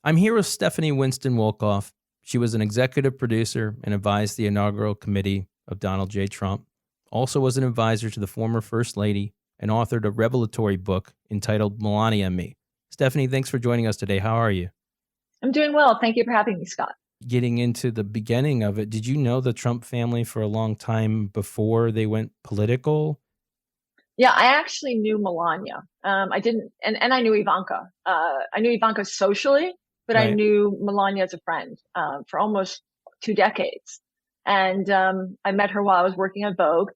I'm here with Stephanie Winston Wolkoff. She was an executive producer and advised the inaugural committee of Donald J. Trump, also was an advisor to the former First Lady, and authored a revelatory book entitled Melania and Me. Stephanie, thanks for joining us today. How are you? I'm doing well. Thank you for having me, Scott. Getting into the beginning of it, did you know the Trump family for a long time before they went political? Yeah, I actually knew Melania. I didn't, and I knew Ivanka. I knew Ivanka socially, but I Right. knew Melania as a friend for almost 2 decades. And I met her while I was working at Vogue,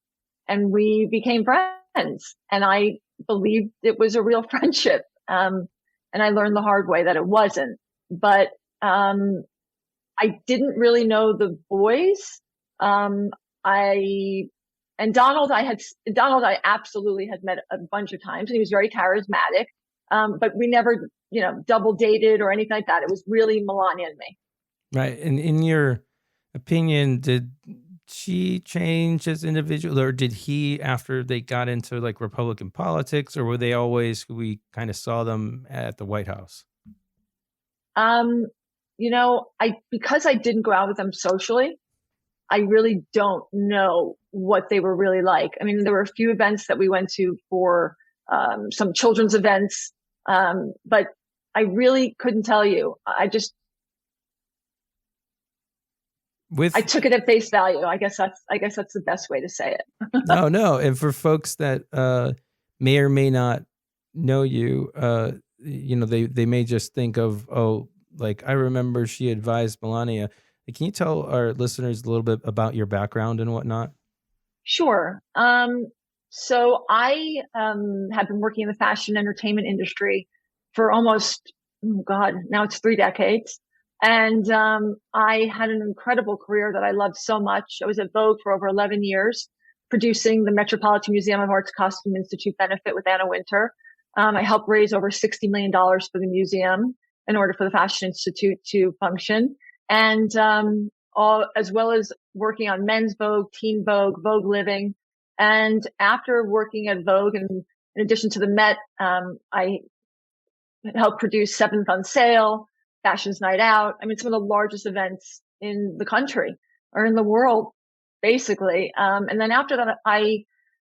and we became friends. And I believed it was a real friendship. And I learned the hard way that it wasn't. But I didn't really know the boys. I and Donald, I absolutely had met a bunch of times, and he was very charismatic. But we never, double dated or anything like that. It was really Melania and me. Right. And in your opinion, did she change as an individual, or did he after they got into like Republican politics, or were they always who we kind of saw them at the White House? Because I didn't go out with them socially, I really don't know what they were really like. I mean, there were a few events that we went to for some children's events, but I really couldn't tell you. I took it at face value. I guess that's the best way to say it. No. And for folks that may or may not know you, they may just think of, like, I remember she advised Melania. Can you tell our listeners a little bit about your background and whatnot? Sure. So I have been working in the fashion entertainment industry for almost, now it's 3 decades. And I had an incredible career that I loved so much. I was at Vogue for over 11 years, producing the Metropolitan Museum of Art's Costume Institute benefit with Anna Wintour. I helped raise over $60 million for the museum in order for the Fashion Institute to function. And as well as working on Men's Vogue, Teen Vogue, Vogue Living. And after working at Vogue, and in addition to the Met, I helped produce Seventh on Sale, Fashion's Night Out. I mean, some of the largest events in the country or in the world, basically. And then after that,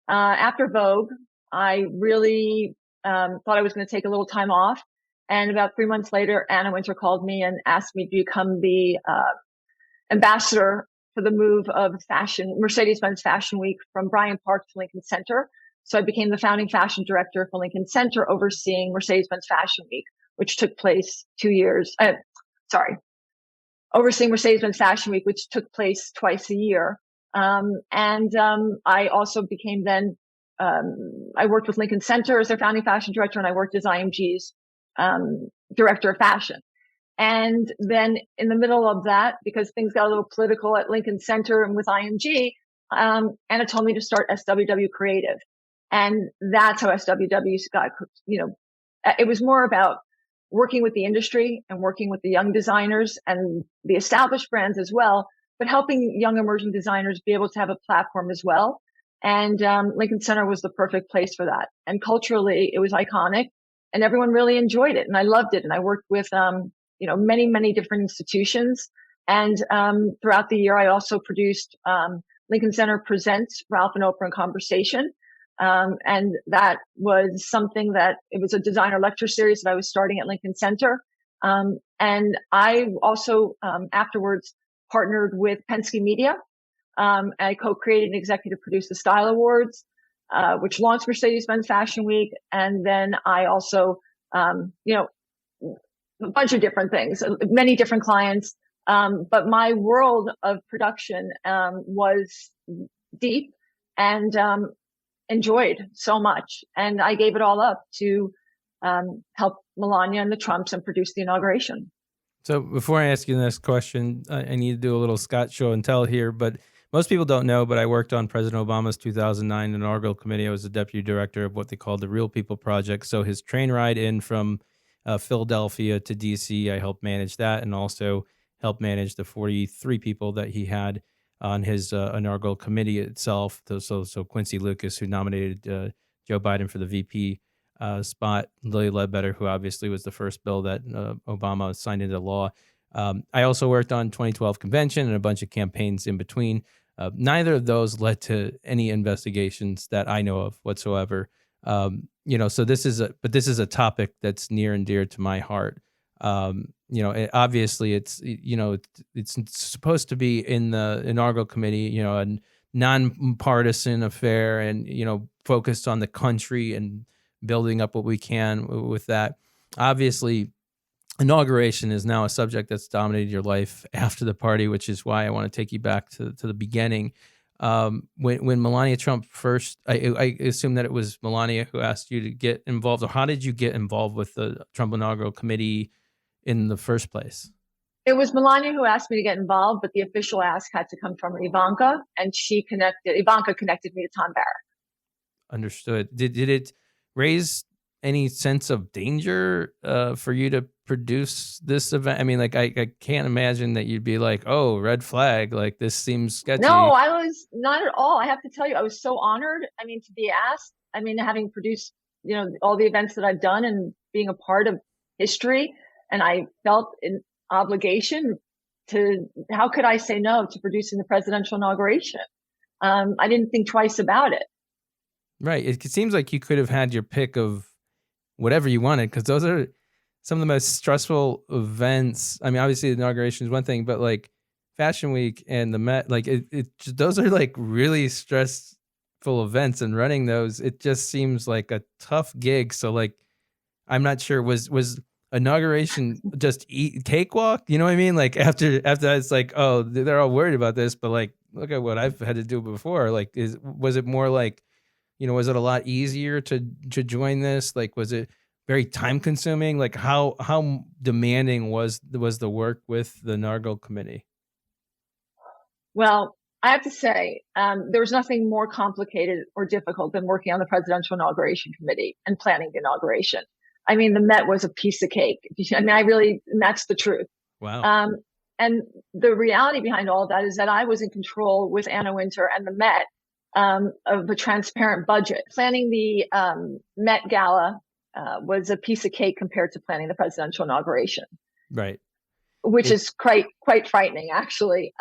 after Vogue, I really thought I was going to take a little time off. And about 3 months later, Anna Wintour called me and asked me to become the ambassador for the move of Mercedes-Benz Fashion Week from Bryant Park to Lincoln Center. So I became the founding fashion director for Lincoln Center, overseeing Mercedes-Benz Fashion Week, which took place overseeing Mercedes-Benz Fashion Week, which took place twice a year. I also became then, I worked with Lincoln Center as their founding fashion director, and I worked as IMG's director of fashion. And then in the middle of that, because things got a little political at Lincoln Center and with IMG, Anna told me to start SWW Creative. And that's how SWW got, it was more about working with the industry and working with the young designers and the established brands as well, but helping young emerging designers be able to have a platform as well. And Lincoln Center was the perfect place for that. And culturally, it was iconic, and everyone really enjoyed it. And I loved it. And I worked with many, many different institutions. And throughout the year, I also produced Lincoln Center Presents Ralph and Oprah in Conversation. And that was something that it was a designer lecture series that I was starting at Lincoln Center. And I also afterwards partnered with Penske Media. I co-created and executive produced the Style Awards, which launched Mercedes-Benz Fashion Week. And then I also, a bunch of different things, many different clients. But my world of production was deep and enjoyed so much. And I gave it all up to help Melania and the Trumps and produce the inauguration. So before I ask you the next question, I need to do a little Scott show and tell here, but most people don't know, but I worked on President Obama's 2009 Inaugural Committee. I was the deputy director of what they called the Real People Project. So his train ride in from Philadelphia to D.C., I helped manage that, and also helped manage the 43 people that he had on his inaugural committee itself. So Quincy Lucas, who nominated Joe Biden for the VP spot Lilly Ledbetter, who obviously was the first bill that Obama signed into law. I also worked on 2012 convention and a bunch of campaigns in between. Neither of those led to any investigations that I know of whatsoever. So this is a topic that's near and dear to my heart. Obviously it's supposed to be in the inaugural committee, a nonpartisan affair, and focused on the country and building up what we can with that. Obviously, inauguration is now a subject that's dominated your life after the party, which is why I want to take you back to the beginning. When Melania Trump first, I assume that it was Melania who asked you to get involved, or how did you get involved with the Trump Inaugural Committee in the first place? It was Melania who asked me to get involved, but the official ask had to come from Ivanka, and Ivanka connected me to Tom Barrett. Understood. Did it raise any sense of danger for you to produce this event? I mean, like, I can't imagine that you'd be like, oh, red flag, like this seems sketchy. No, I was not at all. I have to tell you, I was so honored. I mean, to be asked, I mean, having produced, all the events that I've done and being a part of history, and I felt an obligation to, how could I say no to producing the presidential inauguration? I didn't think twice about it. Right. It seems like you could have had your pick of whatever you wanted, because those are some of the most stressful events. I mean, obviously the inauguration is one thing, but like Fashion Week and the Met, like those are like really stressful events, and running those, it just seems like a tough gig. So like, I'm not sure, was inauguration just cakewalk? You know what I mean? Like after that, it's like, oh, they're all worried about this, but like, look at what I've had to do before. Like, was it more like, was it a lot easier to join this? Like, was it very time consuming? Like how demanding was the work with the inaugural committee? Well, I have to say, there was nothing more complicated or difficult than working on the presidential inauguration committee and planning the inauguration. I mean, the Met was a piece of cake. I mean, that's the truth. Wow. And the reality behind all of that is that I was in control with Anna Wintour and the Met of a transparent budget. Planning the Met Gala was a piece of cake compared to planning the presidential inauguration. Right. Which is quite frightening, actually.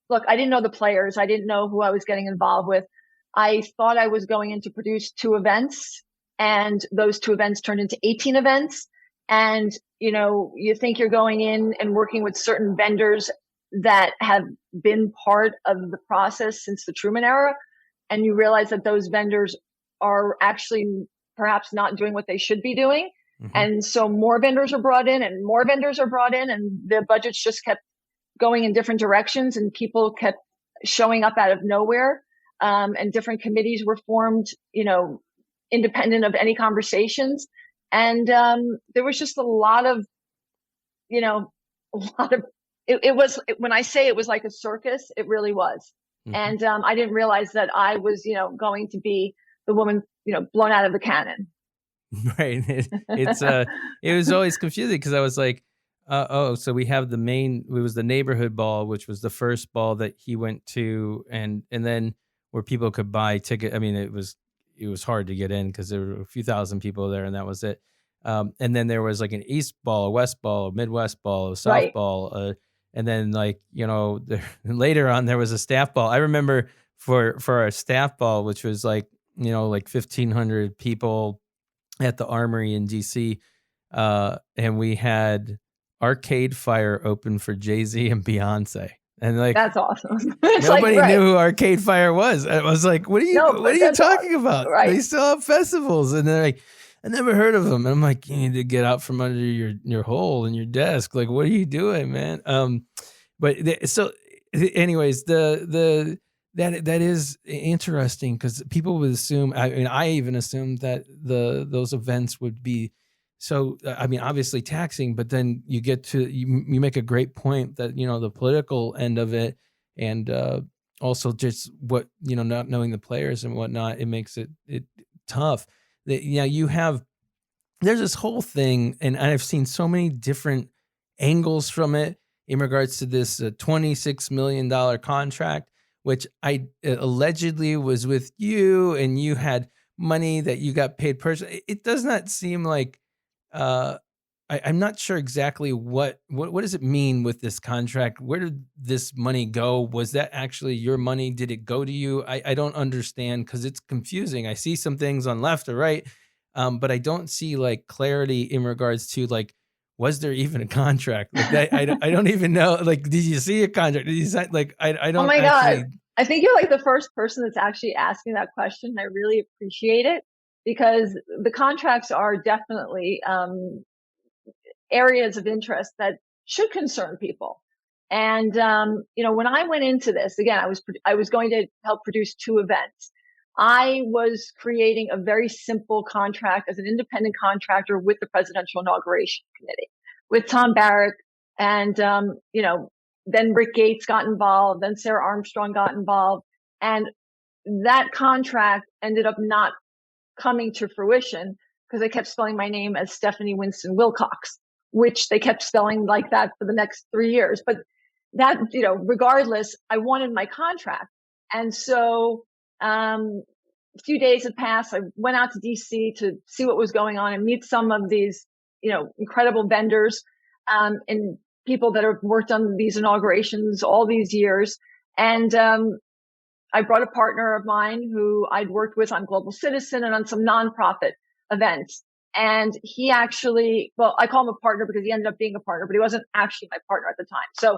Look, I didn't know the players. I didn't know who I was getting involved with. I thought I was going in to produce 2 events, and those 2 events turned into 18 events. And, you think you're going in and working with certain vendors that have been part of the process since the Truman era, and you realize that those vendors are actually perhaps not doing what they should be doing. Mm-hmm. And so more vendors are brought in and more vendors are brought in, and the budgets just kept going in different directions, and people kept showing up out of nowhere. And different committees were formed, independent of any conversations. And there was just a lot of, when I say it was like a circus, it really was. Mm-hmm. And I didn't realize that I was, going to be the woman, blown out of the cannon. Right. It was always confusing, because I was like, so we have it was the neighborhood ball, which was the first ball that he went to, and then where people could buy ticket. I mean, it was hard to get in because there were a few thousand people there, and that was it. And then there was like an East ball, a West ball, a Midwest ball, a South right. ball, and then later on there was a staff ball. I remember for our staff ball, which was like 1,500 people at the Armory in DC, and we had Arcade Fire open for Jay-Z and Beyonce. And that's awesome. Nobody knew who Arcade Fire was. I was like, what are you talking about? Right. They still have festivals. And they're like, I never heard of them. And I'm like, you need to get out from under your hole in your desk. Like, what are you doing, man? Anyways, that is interesting, because people would assume, I even assumed that those events would be so, obviously taxing, but then you get to, you make a great point that, the political end of it, and also just what, not knowing the players and whatnot, it makes it tough. That, there's this whole thing, and I've seen so many different angles from it in regards to this $26 million contract, which I allegedly was with you, and you had money that you got paid personally? It does not seem like, I'm not sure exactly what does it mean with this contract? Where did this money go? Was that actually your money? Did it go to you? I don't understand because it's confusing. I see some things on left or right, but I don't see like clarity in regards to like, was there even a contract? Like that, I don't even know. Like, did you see a contract? Did you sign? Like, I Oh don't my God. actually. I think you're like the first person that's actually asking that question. I really appreciate it because the contracts are definitely areas of interest that should concern people. And when I went into this, again, I was going to help produce 2 events. I was creating a very simple contract as an independent contractor with the Presidential Inauguration Committee, with Tom Barrack, and then Rick Gates got involved, then Sarah Armstrong got involved, and that contract ended up not coming to fruition because they kept spelling my name as Stephanie Winston Wolkoff, which they kept spelling like that for the next 3 years. But that, regardless, I wanted my contract. And so a few days had passed. I went out to DC to see what was going on and meet some of these, incredible vendors and people that have worked on these inaugurations all these years. And I brought a partner of mine who I'd worked with on Global Citizen and on some nonprofit events. And he actually, well, I call him a partner because he ended up being a partner, but he wasn't actually my partner at the time. So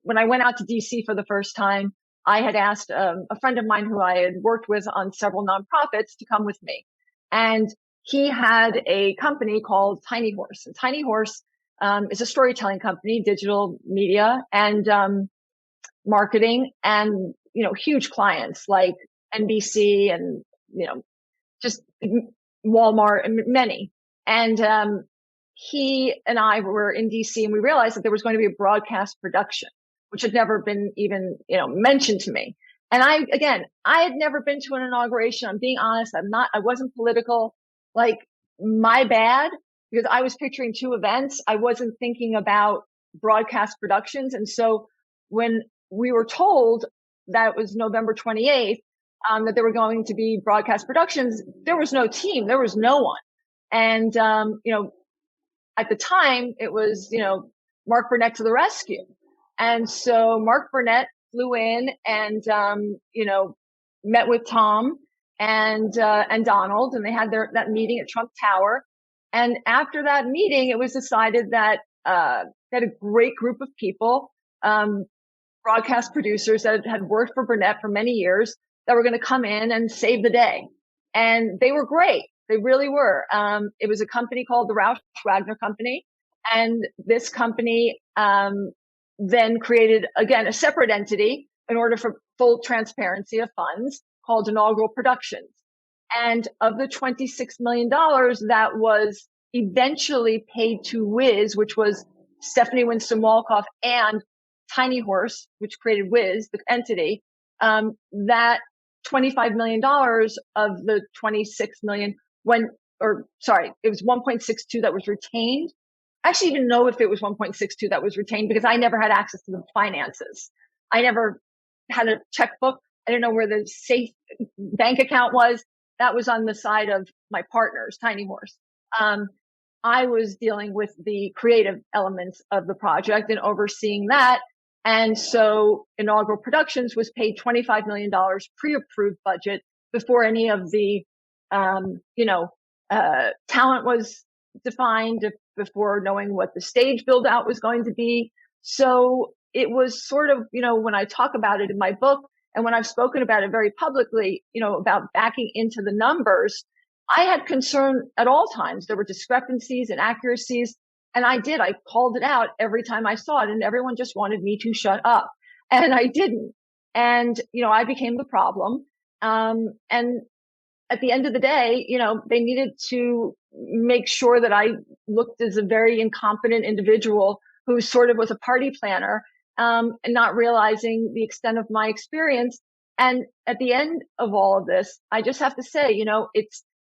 when I went out to DC for the first time, I had asked a friend of mine who I had worked with on several nonprofits to come with me. And he had a company called Tiny Horse. And Tiny Horse is a storytelling company, digital media and marketing, and huge clients like NBC and just Walmart and many. And he and I were in DC, and we realized that there was going to be a broadcast production, which had never been even mentioned to me. And I had never been to an inauguration. I'm being honest. I wasn't political. Like, my bad, because I was picturing 2 events. I wasn't thinking about broadcast productions. And so when we were told that it was November 28th, that there were going to be broadcast productions, there was no team, there was no one. And, at the time it was, Mark Burnett to the rescue. And so Mark Burnett flew in and, met with Tom and Donald, and they had that meeting at Trump Tower. And after that meeting, it was decided that, that a great group of people, broadcast producers that had worked for Burnett for many years, that were going to come in and save the day. And they were great. They really were. It was a company called the Rausch Wagner Company. And this company then created, again, a separate entity in order for full transparency of funds called Inaugural Productions. And of the $26 million that was eventually paid to Wiz, which was Stephanie Winston Wolkoff and Tiny Horse, which created Wiz, the entity, that $25 million of the 26 million it was 1.62 that was retained. I actually didn't know if it was 1.62 that was retained because I never had access to the finances. I never had a checkbook. I didn't know where the safe bank account was. That was on the side of my partners, Tiny Horse. I was dealing with the creative elements of the project and overseeing that. And so Inaugural Productions was paid $25 million pre-approved budget before any of the, talent was defined, before knowing what the stage build out was going to be. So it was sort of, when I talk about it in my book and when I've spoken about it very publicly, about backing into the numbers, I had concern at all times. There were discrepancies and inaccuracies. And I called it out every time I saw it, and everyone just wanted me to shut up. And I didn't. And, I became the problem. And at the end of the day, they needed to make sure that I looked as a very incompetent individual who sort of was a party planner, and not realizing the extent of my experience. And at the end of all of this, I just have to say,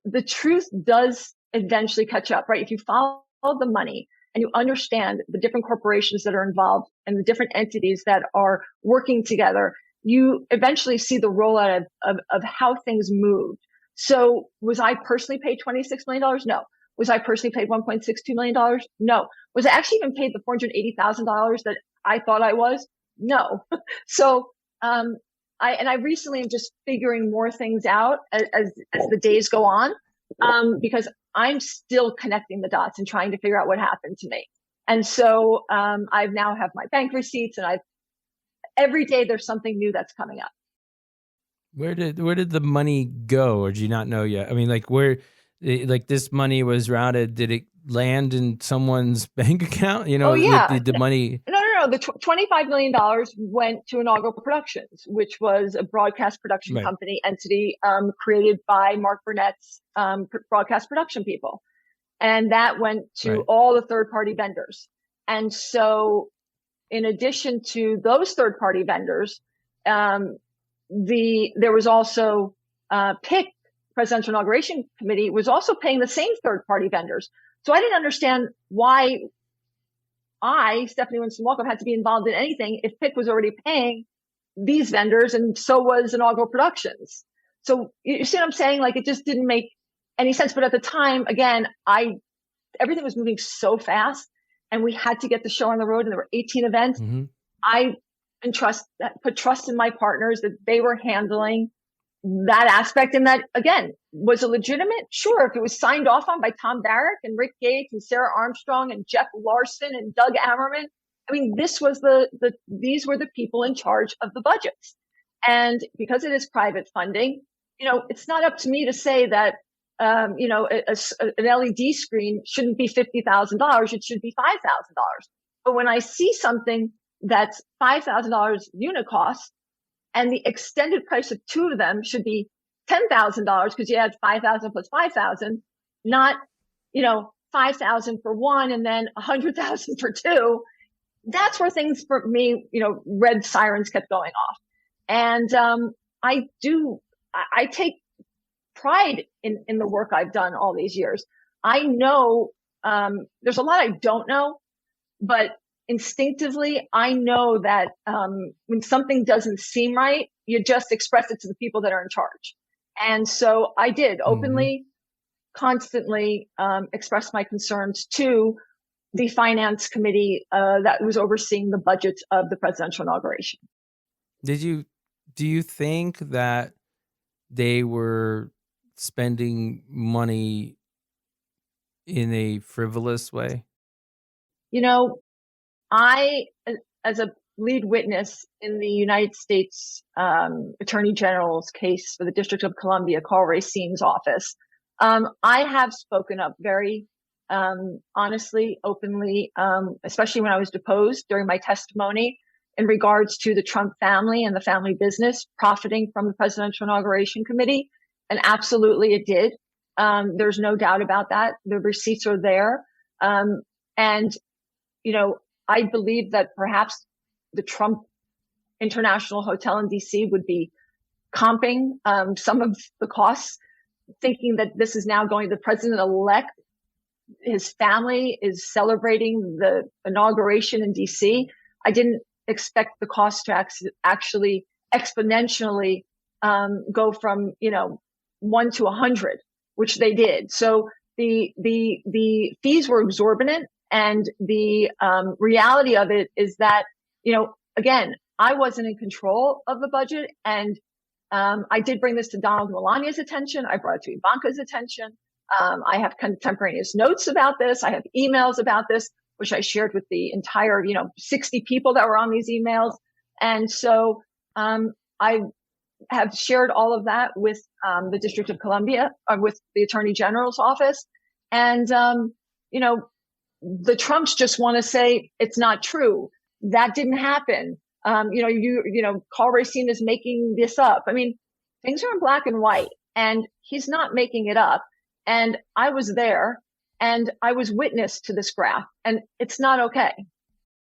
the truth does eventually catch up, right? If you follow the money and you understand the different corporations that are involved and the different entities that are working together, you eventually see the rollout of how things moved. So was I personally paid $26 million? No. Was I personally paid $1.62 million? No. Was I actually even paid the $480,000 that I thought I was? No. So, I recently am just figuring more things out as the days go on, because I'm still connecting the dots and trying to figure out what happened to me. And so, I now have my bank receipts, and every day there's something new that's coming up. Where did the money go, or do you not know yet? I mean, like this money was routed. Did it land in someone's bank account? Oh yeah, the money. No. The $25 million went to Inaugural Productions, which was a broadcast production company entity created by Mark Burnett's broadcast production people, and that went to all the third-party vendors. And so, in addition to those third-party vendors, there was also PIC, Presidential Inauguration Committee, was also paying the same third-party vendors. So I didn't understand why I, Stephanie Winston Wolkoff, had to be involved in anything if PIC was already paying these vendors, and so was Inaugural Productions. So you see what I'm saying? Like, it just didn't make any sense. But at the time, again, everything was moving so fast, and we had to get the show on the road, and there were 18 events. Mm-hmm. I put trust in my partners that they were handling that aspect, and that, again, was it legitimate? Sure. If it was signed off on by Tom Barrack and Rick Gates and Sarah Armstrong and Jeff Larson and Doug Ammerman, I mean, these were the people in charge of the budgets. And because it is private funding, it's not up to me to say that, an LED screen shouldn't be $50,000. It should be $5,000. But when I see something that's $5,000 unit cost, and the extended price of two of them should be $10,000 because you add 5,000 plus 5,000, not, 5,000 for one and then 100,000 for two. That's where things for me, red sirens kept going off. And, I take pride in the work I've done all these years. I know, there's a lot I don't know, but instinctively, I know that when something doesn't seem right, you just express it to the people that are in charge. And so I did openly, constantly express my concerns to the finance committee that was overseeing the budget of the presidential inauguration. Do you think that they were spending money in a frivolous way? I, as a lead witness in the United States Attorney General's case for the District of Columbia, Carl Racine's office, I have spoken up very honestly, openly, especially when I was deposed during my testimony in regards to the Trump family and the family business profiting from the Presidential Inauguration Committee. And absolutely it did. There's no doubt about that. The receipts are there. And, I believe that perhaps the Trump International Hotel in DC would be comping some of the costs, thinking that this is now going to the president-elect. His family is celebrating the inauguration in DC. I didn't expect the cost to actually exponentially go from 1 to 100, which they did. So the fees were exorbitant. And the reality of it is that, again, I wasn't in control of the budget. And I did bring this to Donald and Melania's attention. I brought it to Ivanka's attention. I have contemporaneous notes about this. I have emails about this, which I shared with the entire, 60 people that were on these emails. And so I have shared all of that with the District of Columbia, with the Attorney General's office. And, the Trumps just want to say it's not true. That didn't happen. Carl Racine is making this up. I mean, things are in black and white, and he's not making it up. And I was there, and I was witness to this graph, and it's not okay.